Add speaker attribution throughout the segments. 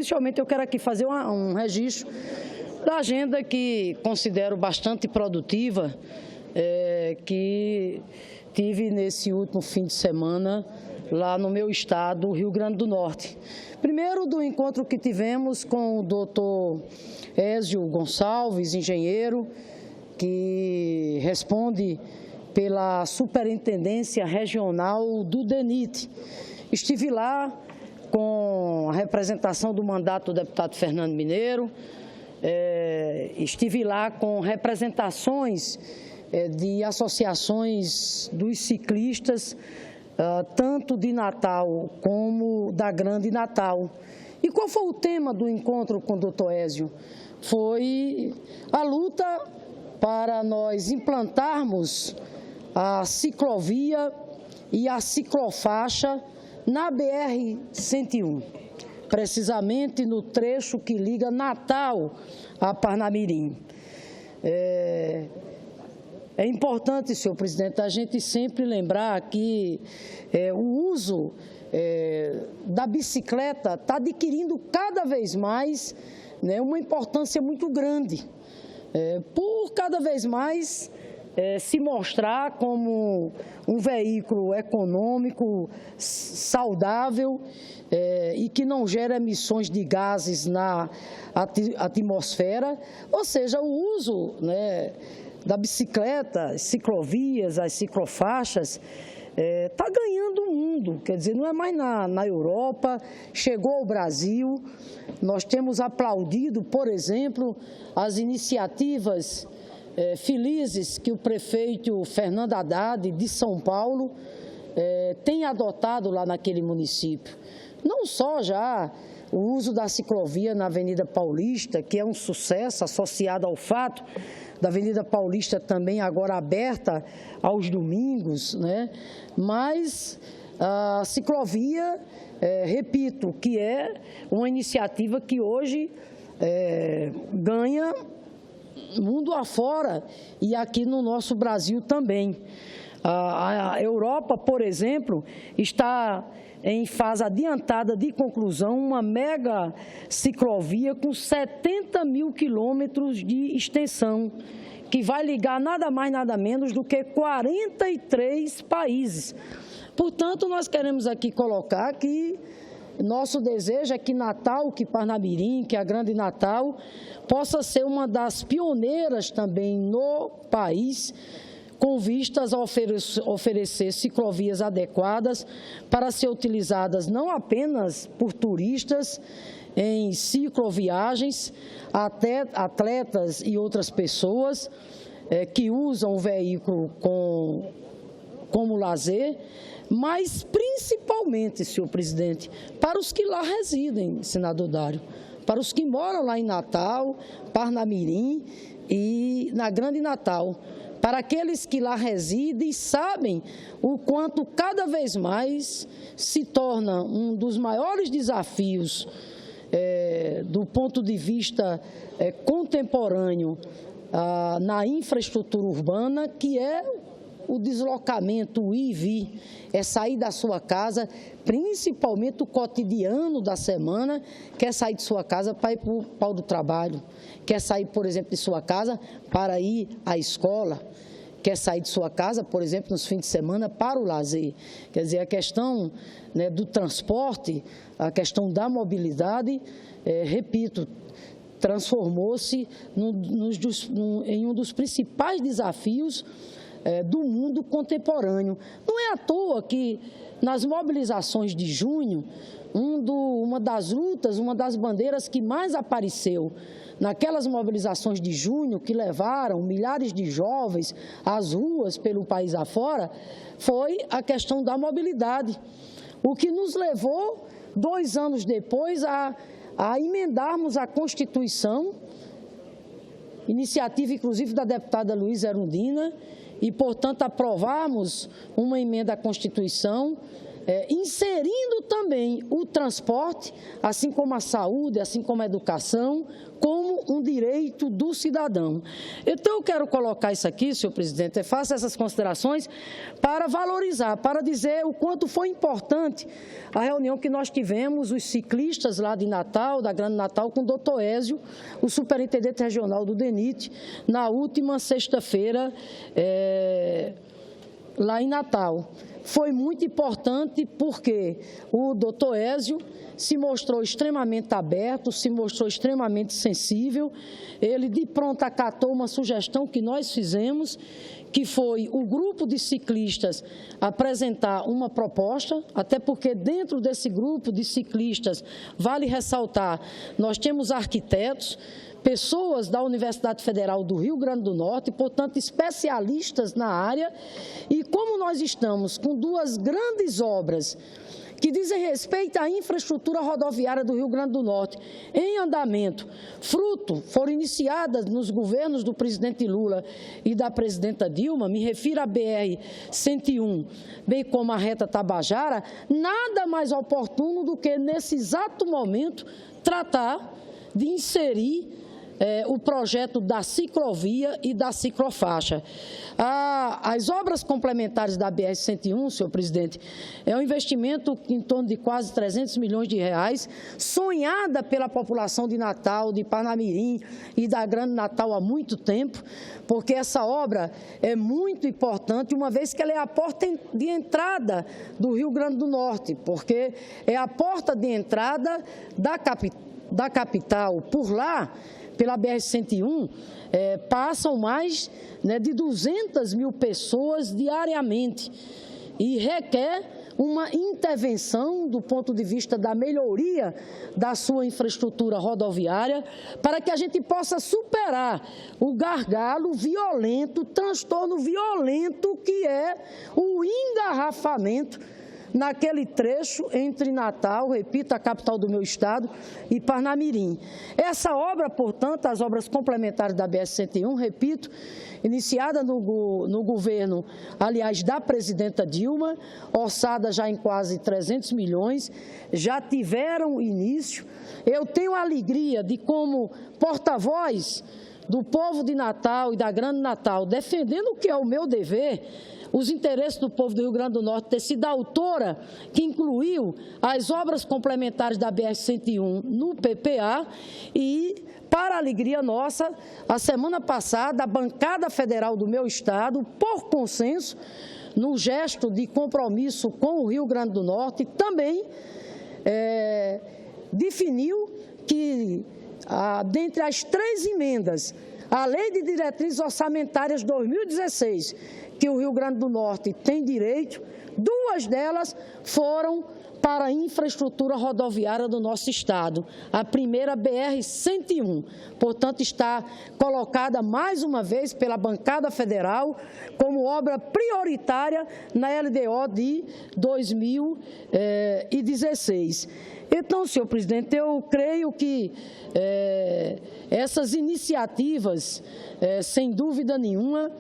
Speaker 1: Inicialmente, eu quero aqui fazer um registro da agenda que considero bastante produtiva, que tive nesse último fim de semana lá no meu estado, Rio Grande do Norte. Primeiro, do encontro que tivemos com o doutor Ézio Gonçalves, engenheiro, que responde pela Superintendência Regional do DENIT. Estive lá com a representação do mandato do deputado Fernando Mineiro, estive lá com representações de associações dos ciclistas, tanto de Natal como da Grande Natal. E qual foi o tema do encontro com o doutor Ézio? Foi a luta para nós implantarmos a ciclovia e a ciclofaixa na BR-101, precisamente no trecho que liga Natal a Parnamirim. É importante, senhor presidente, a gente sempre lembrar que o uso da bicicleta está adquirindo cada vez mais uma importância muito grande, por cada vez mais se mostrar como um veículo econômico, saudável e que não gera emissões de gases na atmosfera, ou seja, o uso da bicicleta, as ciclovias, as ciclofaixas, está ganhando o mundo, quer dizer, não é mais na Europa, chegou ao Brasil. Nós temos aplaudido, por exemplo, as iniciativas felizes que o prefeito Fernando Haddad, de São Paulo, tem adotado lá naquele município. Não só já o uso da ciclovia na Avenida Paulista, que é um sucesso associado ao fato da Avenida Paulista também agora aberta aos domingos, mas a ciclovia, repito, que é uma iniciativa que hoje ganha mundo afora e aqui no nosso Brasil também. A Europa, por exemplo, está em fase adiantada de conclusão uma mega ciclovia com 70 mil quilômetros de extensão, que vai ligar nada mais, nada menos do que 43 países. Portanto, nós queremos aqui colocar que nosso desejo é que Natal, que Parnamirim, que a Grande Natal, possa ser uma das pioneiras também no país, com vistas a oferecer ciclovias adequadas para ser utilizadas não apenas por turistas em cicloviagens, até atletas e outras pessoas que usam o veículo como lazer, mas principalmente, senhor presidente, para os que lá residem, senador Dário, para os que moram lá em Natal, Parnamirim e na Grande Natal, para aqueles que lá residem e sabem o quanto cada vez mais se torna um dos maiores desafios do ponto de vista contemporâneo na infraestrutura urbana, que é o deslocamento, o ir e vir, é sair da sua casa, principalmente o cotidiano da semana, quer sair de sua casa para ir para o pau do trabalho, quer sair, por exemplo, de sua casa para ir à escola, quer sair de sua casa, por exemplo, nos fins de semana para o lazer. Quer dizer, a questão do transporte, a questão da mobilidade, repito, transformou-se em um dos principais desafios do mundo contemporâneo. Não é à toa que nas mobilizações de junho, uma das lutas, uma das bandeiras que mais apareceu naquelas mobilizações de junho que levaram milhares de jovens às ruas pelo país afora, foi a questão da mobilidade, o que nos levou 2 anos depois a emendarmos a Constituição, iniciativa inclusive da deputada Luísa Erundina, e, portanto, aprovarmos uma emenda à Constituição inserindo também o transporte, assim como a saúde, assim como a educação, como um direito do cidadão. Então, eu quero colocar isso aqui, senhor presidente, faço essas considerações para valorizar, para dizer o quanto foi importante a reunião que nós tivemos, os ciclistas lá de Natal, da Grande Natal, com o doutor Ézio, o superintendente regional do DENIT, na última sexta-feira, lá em Natal. Foi muito importante porque o doutor Ézio se mostrou extremamente aberto, se mostrou extremamente sensível. Ele de pronto acatou uma sugestão que nós fizemos, que foi o grupo de ciclistas apresentar uma proposta, até porque dentro desse grupo de ciclistas, vale ressaltar, nós temos arquitetos, pessoas da Universidade Federal do Rio Grande do Norte, portanto, especialistas na área, e como nós estamos com duas grandes obras que dizem respeito à infraestrutura rodoviária do Rio Grande do Norte, em andamento, foram iniciadas nos governos do presidente Lula e da presidenta Dilma, me refiro à BR-101, bem como a reta Tabajara, nada mais oportuno do que, nesse exato momento, tratar de inserir o projeto da ciclovia e da ciclofaixa. As obras complementares da BR-101, senhor presidente, é um investimento em torno de quase 300 milhões de reais, sonhada pela população de Natal, de Parnamirim e da Grande Natal há muito tempo, porque essa obra é muito importante, uma vez que ela é a porta de entrada do Rio Grande do Norte, porque é a porta de entrada da capital. Por lá, pela BR-101, passam mais de 200 mil pessoas diariamente e requer uma intervenção do ponto de vista da melhoria da sua infraestrutura rodoviária para que a gente possa superar o gargalo violento, o transtorno violento que é o engarrafamento naquele trecho entre Natal, repito, a capital do meu estado, e Parnamirim. Essa obra, portanto, as obras complementares da BR-101, repito, iniciada no governo, aliás, da presidenta Dilma, orçada já em quase 300 milhões, já tiveram início. Eu tenho a alegria de, como porta-voz do povo de Natal e da Grande Natal, defendendo o que é o meu dever, os interesses do povo do Rio Grande do Norte, ter sido a autora que incluiu as obras complementares da BR-101 no PPA e, para a alegria nossa, a semana passada, a bancada federal do meu estado, por consenso, no gesto de compromisso com o Rio Grande do Norte, também definiu que, dentre as 3 emendas, a Lei de Diretrizes Orçamentárias 2016, que o Rio Grande do Norte tem direito, 2 delas foram para a infraestrutura rodoviária do nosso estado. A primeira, BR-101, portanto, está colocada mais uma vez pela bancada federal como obra prioritária na LDO de 2016. Então, senhor presidente, eu creio que essas iniciativas, sem dúvida nenhuma,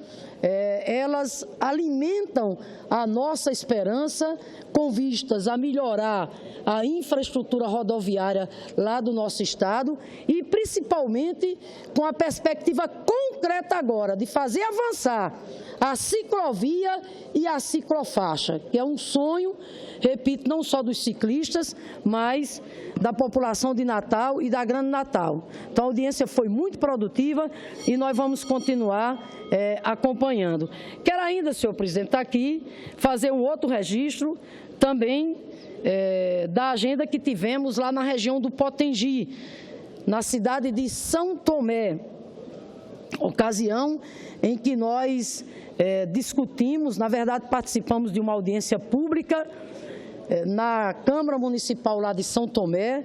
Speaker 1: elas alimentam a nossa esperança com vistas a melhorar a infraestrutura rodoviária lá do nosso estado e, principalmente, com a perspectiva concreta agora de fazer avançar a ciclovia e a ciclofaixa, que é um sonho, repito, não só dos ciclistas, mas da população de Natal e da Grande Natal. Então, a audiência foi muito produtiva e nós vamos continuar acompanhando. Quero ainda, senhor presidente, aqui fazer um outro registro também da agenda que tivemos lá na região do Potengi, na cidade de São Tomé, ocasião em que nós discutimos, na verdade participamos de uma audiência pública na Câmara Municipal lá de São Tomé,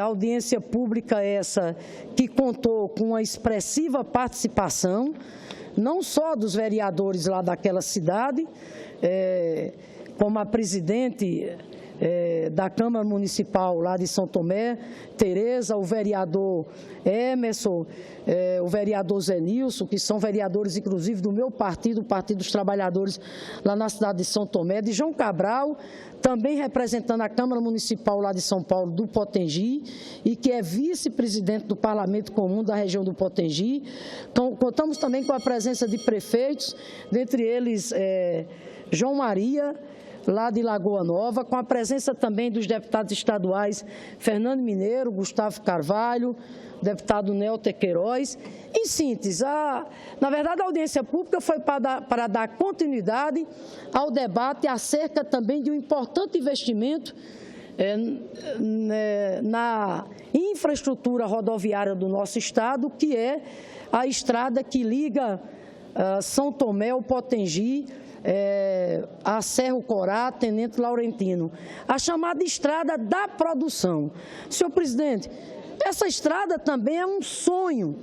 Speaker 1: audiência pública essa que contou com uma expressiva participação, não só dos vereadores lá daquela cidade, como a presidente da Câmara Municipal lá de São Tomé, Tereza, o vereador Emerson, o vereador Zé Nilson, que são vereadores, inclusive, do meu partido, o Partido dos Trabalhadores, lá na cidade de São Tomé, de João Cabral, também representando a Câmara Municipal lá de São Paulo, do Potengi, e que é vice-presidente do Parlamento Comum da região do Potengi. Então, contamos também com a presença de prefeitos, dentre eles João Maria, lá de Lagoa Nova, com a presença também dos deputados estaduais Fernando Mineiro, Gustavo Carvalho, deputado Nelter Queiroz. Em síntese, na verdade, a audiência pública foi para dar continuidade ao debate acerca também de um importante investimento na infraestrutura rodoviária do nosso estado, que é a estrada que liga São Tomé ao Potengi, a Cerro Corá, Tenente Laurentino, a chamada estrada da produção. Senhor presidente, essa estrada também é um sonho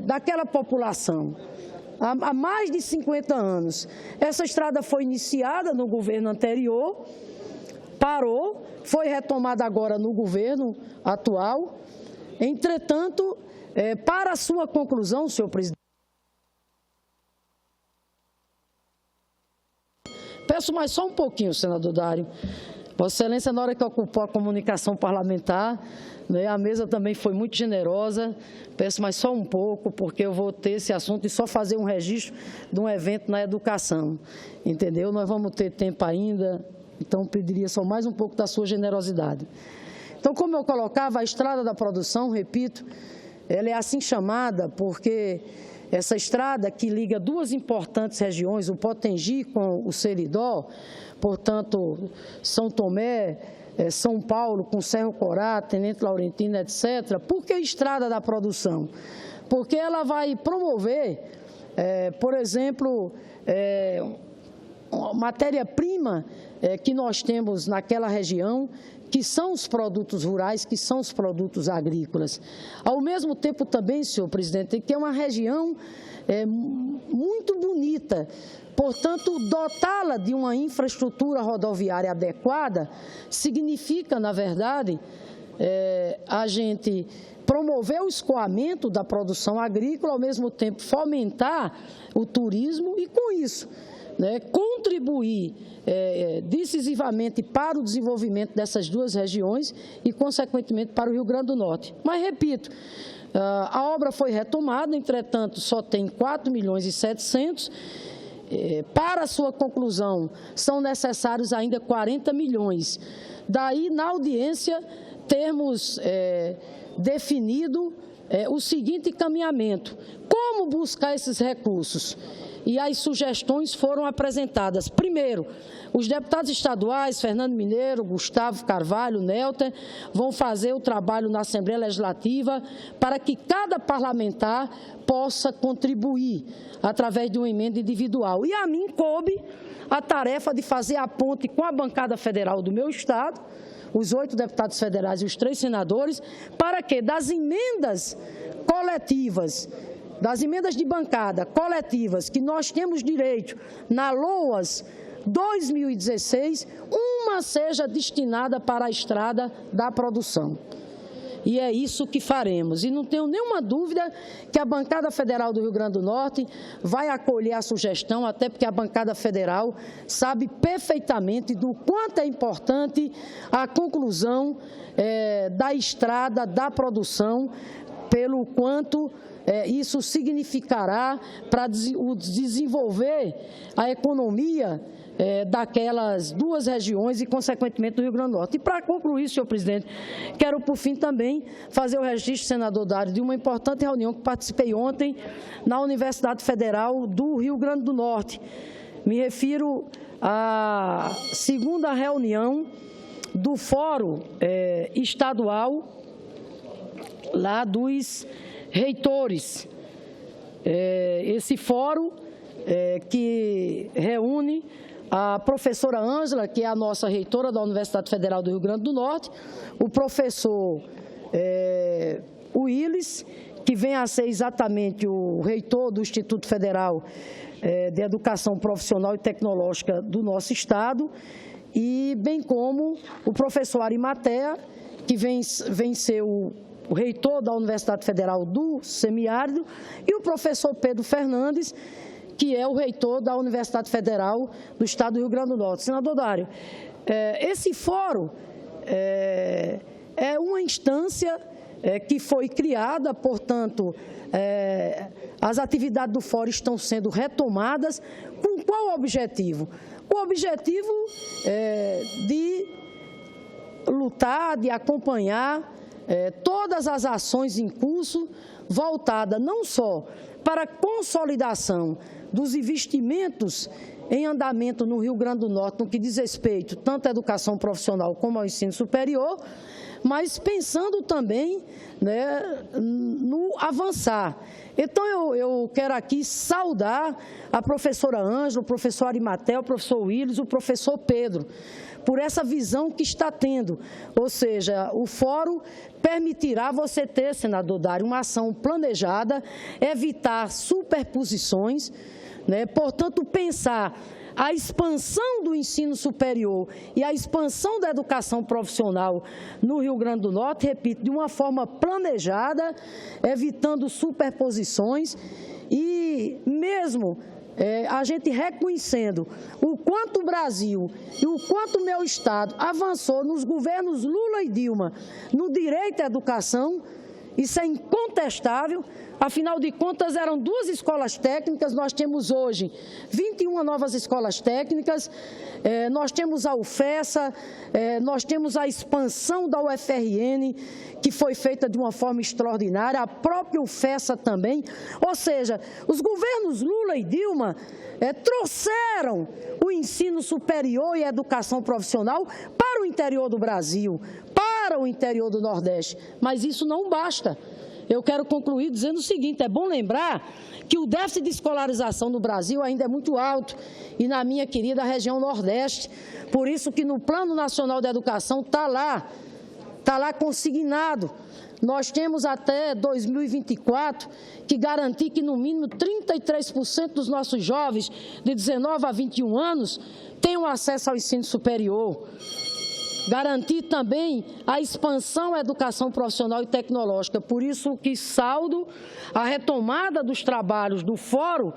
Speaker 1: daquela população. Há mais de 50 anos. Essa estrada foi iniciada no governo anterior, parou, foi retomada agora no governo atual. Entretanto, para a sua conclusão, senhor presidente, peço mais só um pouquinho, senador Dário. Vossa Excelência, na hora que ocupou a comunicação parlamentar, a mesa também foi muito generosa. Peço mais só um pouco, porque eu vou ter esse assunto e só fazer um registro de um evento na educação. Entendeu? Nós vamos ter tempo ainda, então pediria só mais um pouco da sua generosidade. Então, como eu colocava, a estrada da produção, repito, ela é assim chamada porque essa estrada que liga duas importantes regiões, o Potengi com o Seridó, portanto, São Tomé, São Paulo com Cerro Corá, Tenente Laurentino, etc. Por que estrada da produção? Porque ela vai promover, por exemplo, matéria-prima que nós temos naquela região, que são os produtos rurais, que são os produtos agrícolas. Ao mesmo tempo também, senhor presidente, que é uma região muito bonita, portanto, dotá-la de uma infraestrutura rodoviária adequada significa, na verdade, a gente promover o escoamento da produção agrícola, ao mesmo tempo fomentar o turismo e, com isso, contribuir decisivamente para o desenvolvimento dessas duas regiões e, consequentemente, para o Rio Grande do Norte. Mas, repito, a obra foi retomada, entretanto, só tem 4.700.000. Para a sua conclusão, são necessários ainda 40 milhões. Daí, na audiência, termos definido o seguinte encaminhamento: como buscar esses recursos? E as sugestões foram apresentadas. Primeiro, os deputados estaduais, Fernando Mineiro, Gustavo Carvalho, Nelter, vão fazer o trabalho na Assembleia Legislativa para que cada parlamentar possa contribuir através de uma emenda individual. E a mim coube a tarefa de fazer a ponte com a bancada federal do meu estado, os 8 deputados federais e os 3 senadores, para que das emendas coletivas, das emendas de bancada coletivas que nós temos direito na LOAS 2016, uma seja destinada para a estrada da produção. E é isso que faremos. E não tenho nenhuma dúvida que a bancada federal do Rio Grande do Norte vai acolher a sugestão, até porque a bancada federal sabe perfeitamente do quanto é importante a conclusão da estrada da produção, pelo quanto isso significará para desenvolver a economia daquelas duas regiões e, consequentemente, do Rio Grande do Norte. E, para concluir, senhor presidente, quero, por fim, também fazer o registro, senador Dário, de uma importante reunião que participei ontem na Universidade Federal do Rio Grande do Norte. Me refiro à segunda reunião do Fórum Estadual lá dos reitores. Esse fórum que reúne a professora Ângela, que é a nossa reitora da Universidade Federal do Rio Grande do Norte, o professor Willis, que vem a ser exatamente o reitor do Instituto Federal de Educação Profissional e Tecnológica do nosso estado, e bem como o professor Arimatea, que vem ser o reitor da Universidade Federal do Semiárido, e o professor Pedro Fernandes, que é o reitor da Universidade Federal do Estado do Rio Grande do Norte. Senador Dário, esse fórum é uma instância que foi criada, portanto, as atividades do fórum estão sendo retomadas. Com qual objetivo? O objetivo é de lutar, de acompanhar todas as ações em curso, voltadas não só para a consolidação dos investimentos em andamento no Rio Grande do Norte, no que diz respeito tanto à educação profissional como ao ensino superior, mas pensando também, né, no avançar. Então, eu quero aqui saudar a professora Ângela, o professor Arimatea, o professor Willis, o professor Pedro, por essa visão que está tendo. Ou seja, o fórum permitirá você ter, senador Dário, uma ação planejada, evitar superposições, né? Portanto, pensar a expansão do ensino superior e a expansão da educação profissional no Rio Grande do Norte, repito, de uma forma planejada, evitando superposições e mesmo a gente reconhecendo o quanto o Brasil e o quanto o meu Estado avançou nos governos Lula e Dilma no direito à educação, isso é incontestável. Afinal de contas, eram 2 escolas técnicas, nós temos hoje 21 novas escolas técnicas, nós temos a UFESA, nós temos a expansão da UFRN, que foi feita de uma forma extraordinária, a própria UFESA também. Ou seja, os governos Lula e Dilma trouxeram o ensino superior e a educação profissional para o interior do Brasil, para o interior do Nordeste, mas isso não basta. Eu quero concluir dizendo o seguinte, é bom lembrar que o déficit de escolarização no Brasil ainda é muito alto e na minha querida região Nordeste, por isso que no Plano Nacional de Educação está lá consignado. Nós temos até 2024 que garantir que no mínimo 33% dos nossos jovens de 19 a 21 anos tenham acesso ao ensino superior. Garantir também a expansão à educação profissional e tecnológica. Por isso que saldo a retomada dos trabalhos do Fórum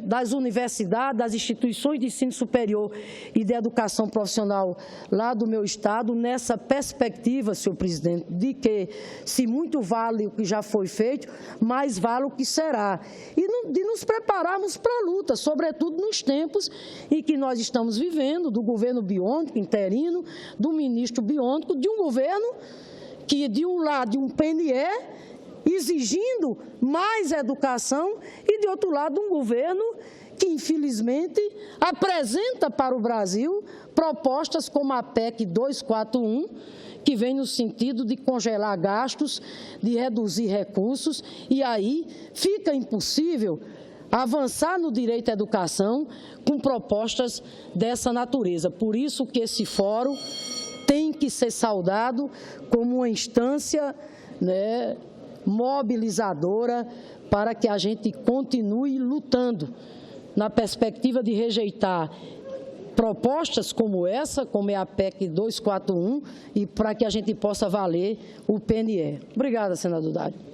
Speaker 1: das universidades, das instituições de ensino superior e de educação profissional lá do meu Estado, nessa perspectiva, senhor presidente, de que se muito vale o que já foi feito, mais vale o que será. E de nos prepararmos para a luta, sobretudo nos tempos em que nós estamos vivendo, do governo biônico, interino, do ministro biônico, de um governo que, de um lado, de um PNE, exigindo mais educação e, de outro lado, um governo que, infelizmente, apresenta para o Brasil propostas como a PEC 241, que vem no sentido de congelar gastos, de reduzir recursos, e aí fica impossível avançar no direito à educação com propostas dessa natureza. Por isso que esse fórum tem que ser saudado como uma instância, né, mobilizadora para que a gente continue lutando na perspectiva de rejeitar propostas como essa, como é a PEC 241, e para que a gente possa valer o PNE. Obrigada, senador Dário.